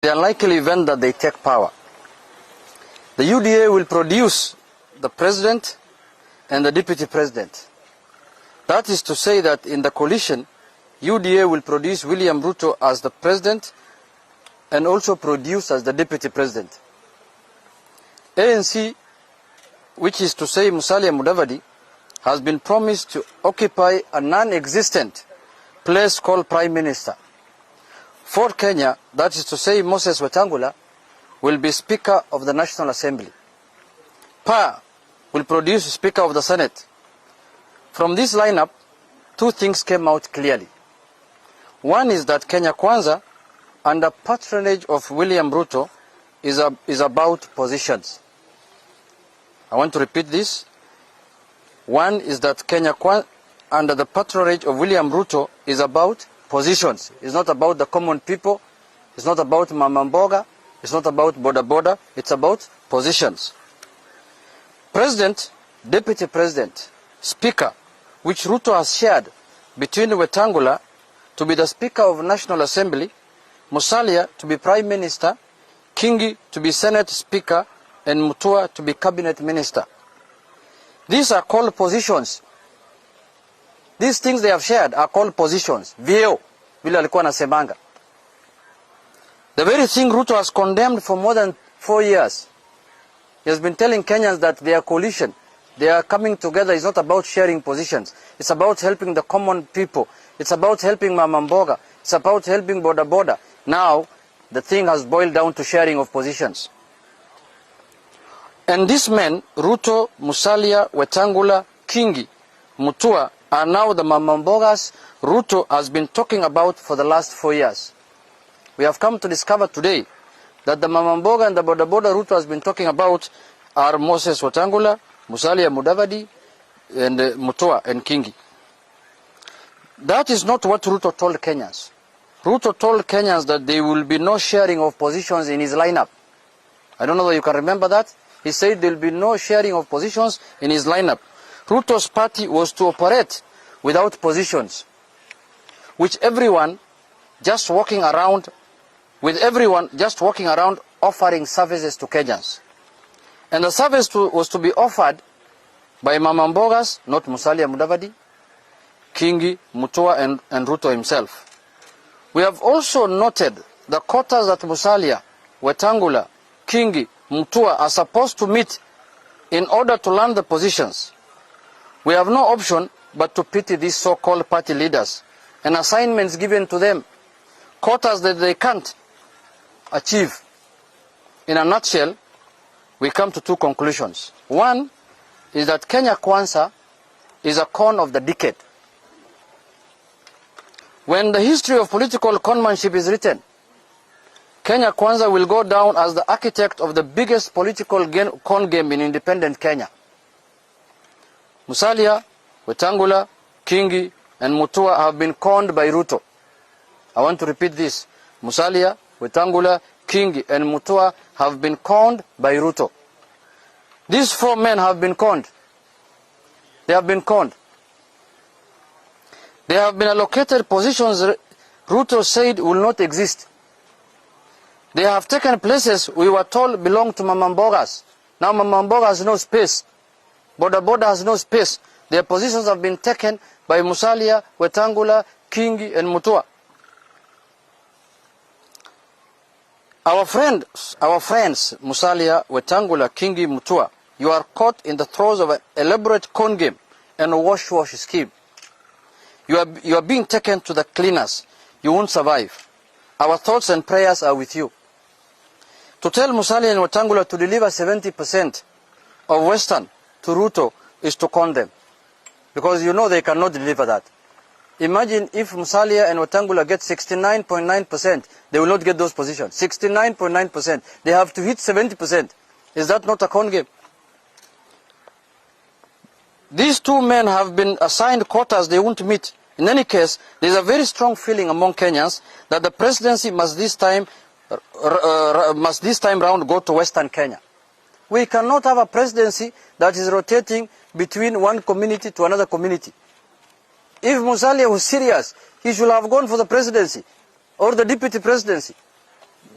the unlikely event that they take power, the UDA will produce the president and the deputy president. That is to say that in the coalition, UDA will produce William Ruto as the president and also produce as the deputy president. ANC, which is to say Musalia Mudavadi, has been promised to occupy a non-existent place called Prime Minister. Fort Kenya, that is to say Moses Wetangula, will be Speaker of the National Assembly. PA will produce Speaker of the Senate. From this lineup, two things came out clearly. One is that Kenya Kwanza, under patronage of William Ruto, is about positions. I want to repeat this. One is that Kenya Kwanza, under the patronage of William Ruto, is about positions. It's not about the common people. It's not about Mama Mboga. It's not about Boda Boda. It's about positions. President, Deputy President, Speaker, which Ruto has shared between Wetangula to be the Speaker of National Assembly, Musalia to be Prime Minister, Kingi to be Senate Speaker, and Mutua to be Cabinet Minister. These are called positions. These things they have shared are called positions. Vyeo, vile alikuwa anasemanga. The very thing Ruto has condemned for more than 4 years. He has been telling Kenyans that their coalition, they are coming together, is not about sharing positions. It's about helping the common people. It's about helping Mama Mboga. It's about helping Boda Boda. Now, the thing has boiled down to sharing of positions. And these men, Ruto, Musalia, Wetangula, Kingi, Mutua, are now the Mama Mbogas Ruto has been talking about for the last 4 years. We have come to discover today that the Mama Mboga and the Boda Boda Ruto has been talking about are Moses Wetangula, Musalia Mudavadi, and Mutua and Kingi. That is not what Ruto told Kenyans. Ruto told Kenyans that there will be no sharing of positions in his lineup. I don't know whether you can remember that. He said there will be no sharing of positions in his lineup. Ruto's party was to operate without positions, which everyone just walking around, offering services to Kenyans. And the service was to be offered by Mama Mbogas, not Musalia Mudavadi, Kingi, Mutua, and Ruto himself. We have also noted the quotas that Musalia, Wetangula, Kingi, Mutua are supposed to meet in order to land the positions. We have no option but to pity these so-called party leaders and assignments given to them, quotas that they can't achieve. In a nutshell, we come to two conclusions. One is that Kenya Kwanza is a con of the decade. When the history of political conmanship is written, Kenya Kwanza will go down as the architect of the biggest political con game in independent Kenya. Musalia, Wetangula, Kingi, and Mutua have been conned by Ruto. I want to repeat this. Musalia, Wetangula, Kingi, and Mutua have been conned by Ruto. These 4 men have been conned. They have been conned. They have been allocated positions Ruto said will not exist. They have taken places we were told belong to Mama Mbogas. Now Mama Mboga has no space. Boda Boda has no space. Their positions have been taken by Musalia, Wetangula, Kingi, and Mutua. Our friends, Musalia, Wetangula, Kingi, Mutua, you are caught in the throes of an elaborate con game and a wash-wash scheme. You are being taken to the cleaners. You won't survive. Our thoughts and prayers are with you. To tell Musalia and Wetangula to deliver 70% of Western to Ruto is to con them. Because you know they cannot deliver that. Imagine if Musalia and Wetangula get 69.9%, they will not get those positions. 69.9%. They have to hit 70%. Is that not a con game? These 2 men have been assigned quotas they won't meet. In any case, there is a very strong feeling among Kenyans that the presidency must this time round go to Western Kenya. We cannot have a presidency that is rotating between one community to another community. If Musalia was serious, he should have gone for the presidency or the deputy presidency.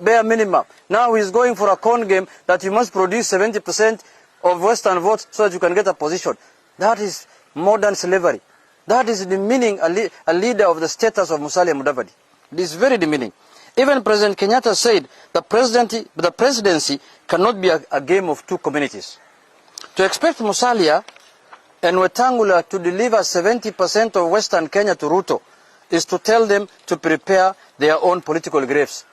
bare minimum. Now he's going for a con game that you must produce 70% of Western votes so that you can get a position. That is modern slavery. That is demeaning a leader of the status of Musalia Mudavadi. It is very demeaning. Even President Kenyatta said the presidency cannot be a game of two communities. To expect Musalia and Wetangula to deliver 70% of Western Kenya to Ruto is to tell them to prepare their own political graves.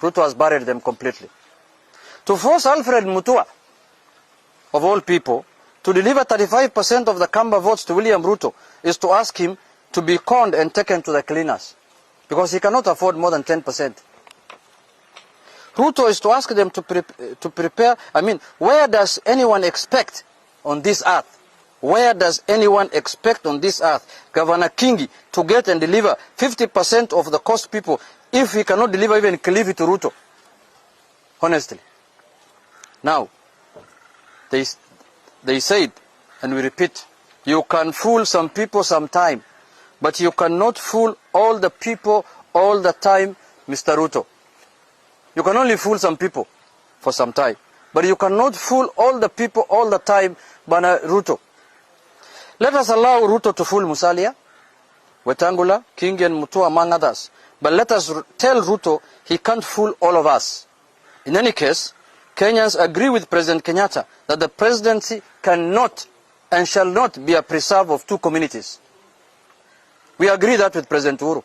Ruto has buried them completely. To force Alfred Mutua, of all people, to deliver 35% of the Kamba votes to William Ruto is to ask him to be conned and taken to the cleaners, because he cannot afford more than 10%. Ruto is to ask them to prepare. I mean, where does anyone expect on this earth? Where does anyone expect on this earth Governor Kingi to get and deliver 50% of the cost people if he cannot deliver even Kilifi to Ruto? Honestly. Now, they said, and we repeat, you can fool some people sometime, but you cannot fool all the people all the time, Mr. Ruto. You can only fool some people for some time, but you cannot fool all the people all the time, Bana Ruto. Let us allow Ruto to fool Musalia, Wetangula, Kingi and Mutua, among others. But let us tell Ruto he can't fool all of us. In any case, Kenyans agree with President Kenyatta that the presidency cannot and shall not be a preserve of two communities. We agree that with President Uhuru.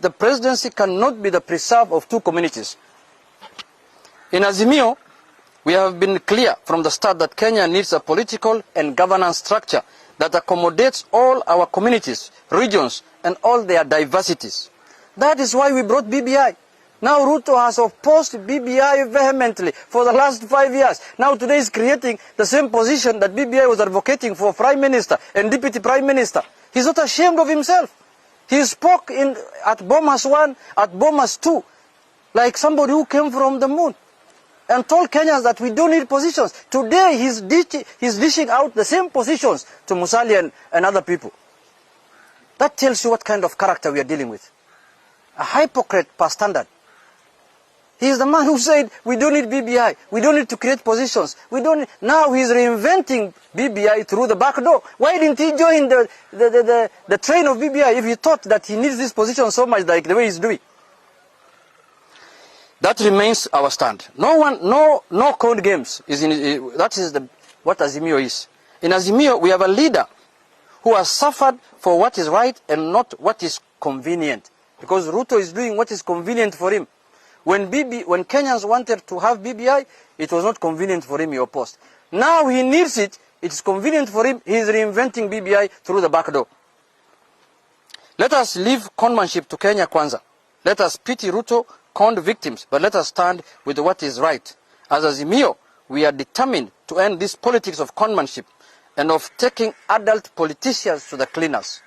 The presidency cannot be the preserve of two communities. In Azimio, we have been clear from the start that Kenya needs a political and governance structure that accommodates all our communities, regions, and all their diversities. That is why we brought BBI. Now Ruto has opposed BBI vehemently for the last 5 years. Now today is creating the same position that BBI was advocating for Prime Minister and Deputy Prime Minister. He's not ashamed of himself. He spoke at Bomas 1, at Bomas 2, like somebody who came from the moon, and told Kenyans that we don't need positions. Today he's dishing out the same positions to Musalia and other people. That tells you what kind of character we are dealing with. A hypocrite per standard. He is the man who said we don't need BBI, we don't need to create positions. Now he's reinventing BBI through the back door. Why didn't he join the train of BBI if he thought that he needs this position so much like the way he's doing? That remains our stand. No code games. That is what Azimio is. In Azimio, we have a leader who has suffered for what is right and not what is convenient. Because Ruto is doing what is convenient for him. When Kenyans wanted to have BBI, it was not convenient for him, he opposed. Now he needs it, it's convenient for him, he is reinventing BBI through the back door. Let us leave conmanship to Kenya Kwanza. Let us pity Ruto, conned victims, but let us stand with what is right. As Azimio, we are determined to end this politics of conmanship and of taking adult politicians to the cleaners.